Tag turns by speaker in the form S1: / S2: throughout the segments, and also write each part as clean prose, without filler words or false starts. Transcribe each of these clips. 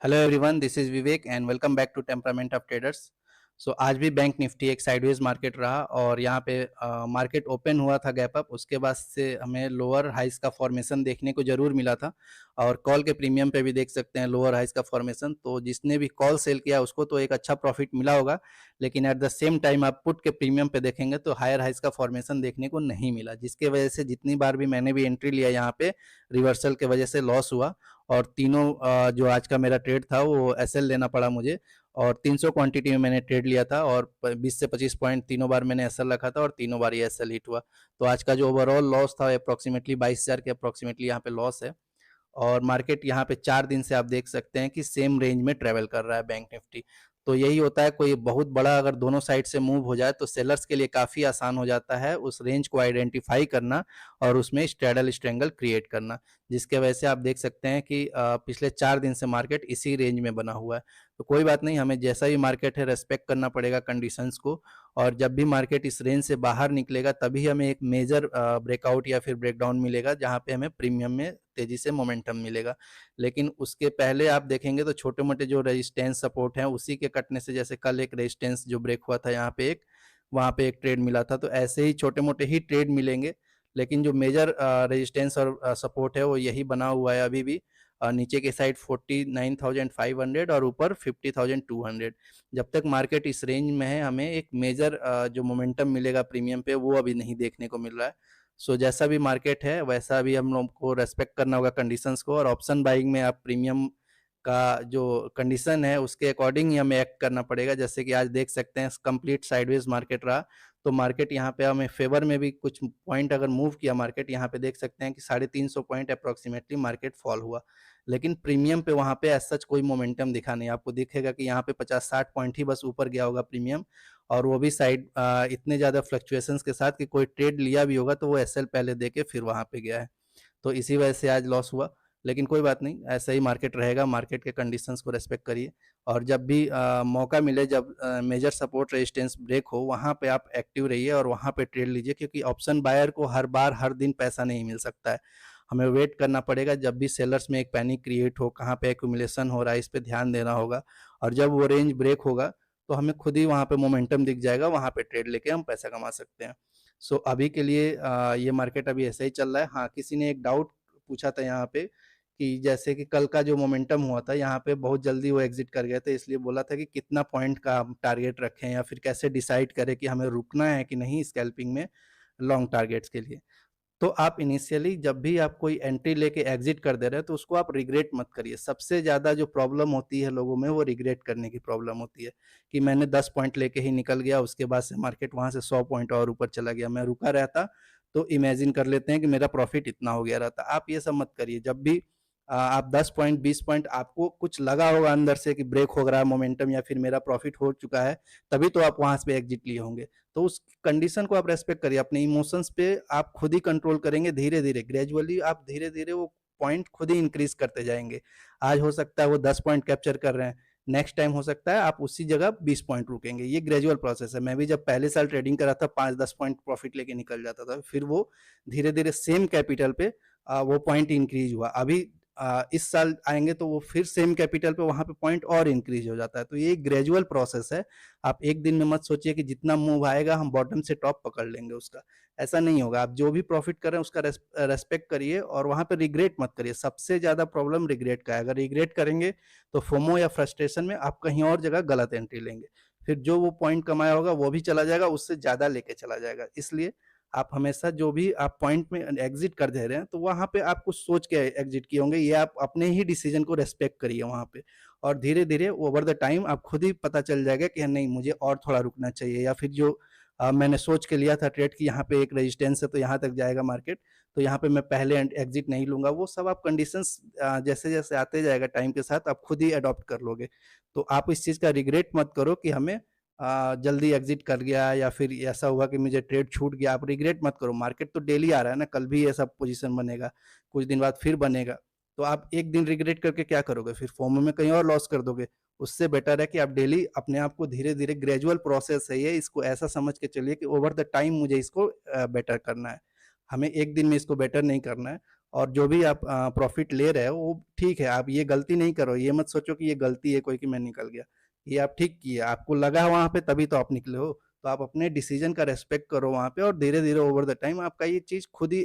S1: Hello everyone, this is Vivek and welcome back to temperament of traders. So आज भी bank Nifty एक sideways market रहा और यहाँ पे मार्केट ओपन हुआ था गैप अप। उसके बाद से हमें लोअर हाइस का फॉर्मेशन देखने को जरूर मिला था और कॉल के प्रीमियम पे भी देख सकते हैं लोअर हाइस का फॉर्मेशन। तो जिसने भी कॉल सेल किया उसको तो एक अच्छा प्रॉफिट मिला होगा, लेकिन एट द सेम टाइम आप पुट के प्रीमियम पे देखेंगे तो हायर हाइस का फॉर्मेशन देखने को नहीं मिला, जिसके वजह से जितनी बार भी मैंने भी एंट्री लिया यहाँ पे रिवर्सल के वजह से लॉस हुआ। और तीनों जो आज का मेरा ट्रेड था वो एसएल लेना पड़ा मुझे और 300 क्वांटिटी में मैंने ट्रेड लिया था और 20 से 25 पॉइंट तीनों बार मैंने एसएल रखा था और तीनों बार ये एसएल हिट हुआ। तो आज का जो ओवरऑल लॉस था अप्रोक्सीमेटली 22,000 के अप्रोक्सीमेटली यहाँ पे लॉस है। और मार्केट यहाँ पे 4 दिन से आप देख सकते हैं कि सेम रेंज में ट्रेवल कर रहा है बैंक निफ्टी। तो यही होता है, कोई बहुत बड़ा अगर दोनों साइड से मूव हो जाए तो सेलर्स के लिए काफ़ी आसान हो जाता है उस रेंज को आइडेंटिफाई करना और उसमें स्ट्रैडल स्ट्रेंगल क्रिएट करना, जिसके वजह से आप देख सकते हैं कि पिछले 4 दिन से मार्केट इसी रेंज में बना हुआ है। तो कोई बात नहीं, हमें जैसा भी मार्केट है रेस्पेक्ट करना पड़ेगा कंडीशंस को। और जब भी मार्केट इस रेंज से बाहर निकलेगा तभी हमें एक मेजर ब्रेकआउट या फिर ब्रेकडाउन मिलेगा, जहाँ पे हमें प्रीमियम में तेजी से मोमेंटम मिलेगा। लेकिन उसके पहले आप देखेंगे तो छोटे मोटे जो रेजिस्टेंस सपोर्ट हैं उसी के कटने से, जैसे कल एक रेजिस्टेंस जो ब्रेक हुआ था यहाँ पे वहाँ पे एक ट्रेड मिला था, तो ऐसे ही छोटे मोटे ही ट्रेड मिलेंगे। लेकिन जो मेजर रेजिस्टेंस और सपोर्ट है वो यही बना हुआ है अभी भी। नीचे के साइड 49,500 और ऊपर 50,200। जब तक मार्केट इस रेंज में है हमें एक मेजर जो मोमेंटम मिलेगा प्रीमियम पे वो अभी नहीं देखने को मिल रहा है। सो जैसा भी मार्केट है वैसा भी हम लोग को रेस्पेक्ट करना होगा कंडीशंस को, और ऑप्शन बाइंग में आप प्रीमियम का जो कंडीशन है उसके अकॉर्डिंग ही हमें एक्ट करना पड़ेगा। जैसे कि आज देख सकते हैं कंप्लीट साइडवेज मार्केट रहा, तो मार्केट यहाँ पे हमें फेवर में भी कुछ पॉइंट अगर मूव किया मार्केट, यहाँ पे देख सकते हैं कि 350 पॉइंट अप्रोक्सीमेटली मार्केट फॉल हुआ। लेकिन प्रीमियम पे वहाँ पे एज सच कोई मोमेंटम दिखा नहीं। आपको दिखेगा कि यहाँ पे 50-60 पॉइंट ही बस ऊपर गया होगा प्रीमियम, और वो भी साइड इतने ज़्यादा फ्लक्चुएशंस के साथ कि कोई ट्रेड लिया भी होगा तो वो एसएल पहले दे के फिर वहाँ पे गया है। तो इसी वजह से आज लॉस हुआ। लेकिन कोई बात नहीं, ऐसा ही मार्केट रहेगा, मार्केट के कंडीशंस को रेस्पेक्ट करिए। और जब भी मौका मिले, जब मेजर सपोर्ट रेजिस्टेंस ब्रेक हो वहाँ पे आप एक्टिव रहिए और वहाँ पे ट्रेड लीजिए, क्योंकि ऑप्शन बायर को हर बार हर दिन पैसा नहीं मिल सकता है। हमें वेट करना पड़ेगा जब भी सेलर्स में एक पैनिक क्रिएट हो, कहाँ पे एक्यूमुलेशन हो रहा है इस पर ध्यान देना होगा। और जब वो रेंज ब्रेक होगा तो हमें खुद ही वहाँ पे मोमेंटम दिख जाएगा, वहाँ पे ट्रेड लेके हम पैसा कमा सकते हैं। सो अभी के लिए ये मार्केट अभी ऐसा ही चल रहा है। हाँ, किसी ने एक डाउट पूछा था यहाँ पे कि जैसे कि कल का जो मोमेंटम हुआ था यहाँ पे बहुत जल्दी वो एग्जिट कर गए थे, इसलिए बोला था कि कितना पॉइंट का हम टारगेट रखें या फिर कैसे डिसाइड करें कि हमें रुकना है कि नहीं स्कैल्पिंग में लॉन्ग टारगेट्स के लिए। तो आप इनिशियली जब भी आप कोई एंट्री लेके एग्जिट कर दे रहे हैं तो उसको आप रिग्रेट मत करिए। सबसे ज़्यादा जो प्रॉब्लम होती है लोगों में वो रिग्रेट करने की प्रॉब्लम होती है कि मैंने 10 पॉइंट लेके ही निकल गया, उसके बाद से मार्केट वहाँ से 100 पॉइंट और ऊपर चला गया, मैं रुका रहता तो इमेजिन कर लेते हैं कि मेरा प्रॉफिट इतना हो गया रहता। आप ये सब मत करिए। जब भी आप 10 पॉइंट 20 पॉइंट आपको कुछ लगा होगा अंदर से कि ब्रेक हो रहा है मोमेंटम या फिर मेरा प्रॉफिट हो चुका है, तभी तो आप वहाँ से एग्जिट लिए होंगे। तो उस कंडीशन को आप रेस्पेक्ट करिए। अपने इमोशंस पे आप खुद ही कंट्रोल करेंगे, धीरे धीरे ग्रेजुअली आप धीरे धीरे वो पॉइंट खुद ही इंक्रीज करते जाएंगे। आज हो सकता है वो 10 पॉइंट कैप्चर कर रहे हैं, नेक्स्ट टाइम हो सकता है आप उसी जगह 20 पॉइंट रुकेंगे। ये ग्रेजुअल प्रोसेस है। मैं भी जब पहले साल ट्रेडिंग करा था 5-10 पॉइंट प्रॉफिट लेके निकल जाता था, फिर वो धीरे धीरे सेम कैपिटल पे वो पॉइंट इंक्रीज हुआ। अभी इस साल आएंगे तो वो फिर सेम कैपिटल पे वहां पे पॉइंट और इंक्रीज हो जाता है। तो ये ग्रेजुअल प्रोसेस है। आप एक दिन में मत सोचिए कि जितना मूव आएगा हम बॉटम से टॉप पकड़ लेंगे उसका, ऐसा नहीं होगा। आप जो भी प्रॉफिट कर रहे हैं उसका रेस्पेक्ट करिए और वहां पे रिग्रेट मत करिए। सबसे ज्यादा प्रॉब्लम रिग्रेट का है। अगर रिग्रेट करेंगे तो फोमो या फ्रस्ट्रेशन में आप कहीं और जगह गलत एंट्री लेंगे, फिर जो वो पॉइंट कमाया होगा वो भी चला जाएगा, उससे ज्यादा लेके चला जाएगा। इसलिए आप हमेशा जो भी आप पॉइंट में एग्जिट कर दे रहे हैं तो वहां पे आप कुछ सोच के एग्जिट किए होंगे, ये आप अपने ही डिसीजन को रेस्पेक्ट करिए वहां पे। और धीरे धीरे ओवर द टाइम आप खुद ही पता चल जाएगा कि नहीं मुझे और थोड़ा रुकना चाहिए, या फिर जो मैंने सोच के लिया था ट्रेड की यहाँ पे एक रेजिस्टेंस है तो यहाँ तक जाएगा मार्केट, तो यहाँ पे मैं पहले एग्जिट नहीं लूंगा। वो सब आप कंडीशंस जैसे जैसे आते जाएगा टाइम के साथ आप खुद ही अडॉप्ट कर लोगे। तो आप इस चीज का रिग्रेट मत करो कि हमें जल्दी एग्जिट कर गया या फिर ऐसा हुआ कि मुझे ट्रेड छूट गया। आप रिग्रेट मत करो, मार्केट तो डेली आ रहा है ना, कल भी ये सब पोजीशन बनेगा, कुछ दिन बाद फिर बनेगा। तो आप एक दिन रिग्रेट करके क्या करोगे, फिर फोमो में कहीं और लॉस कर दोगे। उससे बेटर है कि आप डेली अपने आप को धीरे धीरे, ग्रेजुअल प्रोसेस है ये, इसको ऐसा समझ के चलिए कि ओवर द टाइम मुझे इसको बेटर करना है, हमें एक दिन में इसको बेटर नहीं करना है। और जो भी आप प्रॉफिट ले रहे हो वो ठीक है, आप ये गलती नहीं करो, ये मत सोचो कि ये गलती है कोई कि मैं निकल गया, ये आप ठीक किए, आपको लगा वहां पे तभी तो आप निकले हो। तो आप अपने डिसीजन का रेस्पेक्ट करो वहां पे, और धीरे धीरे ओवर द टाइम आपका ये चीज खुद ही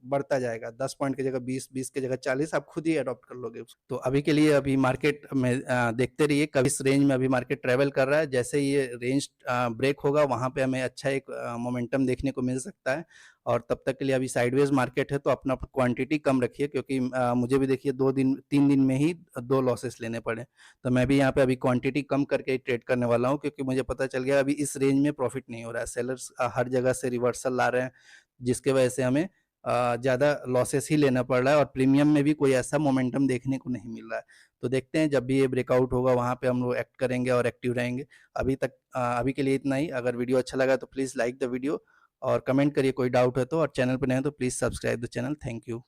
S1: बढ़ता जाएगा, 10 पॉइंट की जगह 20, 20 की जगह 40, आप खुद ही अडॉप्ट कर लोगे उसको। तो अभी के लिए अभी मार्केट में देखते रहिए कभी इस रेंज में अभी मार्केट ट्रेवल कर रहा है, जैसे ये रेंज ब्रेक होगा वहां पे हमें अच्छा एक मोमेंटम देखने को मिल सकता है। और तब तक के लिए अभी साइडवेज मार्केट है, तो अपना क्वांटिटी कम रखिए, क्योंकि मुझे भी देखिए 2 दिन 3 दिन में ही 2 लॉसेस लेने पड़े। तो मैं भी यहाँ पे अभी क्वांटिटी कम करके ट्रेड करने वाला हूँ, क्योंकि मुझे पता चल गया अभी इस रेंज में प्रॉफिट नहीं हो रहा है, सेलर्स हर जगह से रिवर्सल ला रहे हैं, जिसके वजह से हमें ज़्यादा लॉसेस ही लेना पड़ रहा है, और प्रीमियम में भी कोई ऐसा मोमेंटम देखने को नहीं मिल रहा है। तो देखते हैं जब भी ये ब्रेकआउट होगा वहाँ पे हम लोग एक्ट करेंगे और एक्टिव रहेंगे। अभी के लिए इतना ही। अगर वीडियो अच्छा लगा तो प्लीज़ लाइक द वीडियो और कमेंट करिए, कोई डाउट है तो, और चैनल पर नए हो तो please subscribe the channel. Thank you.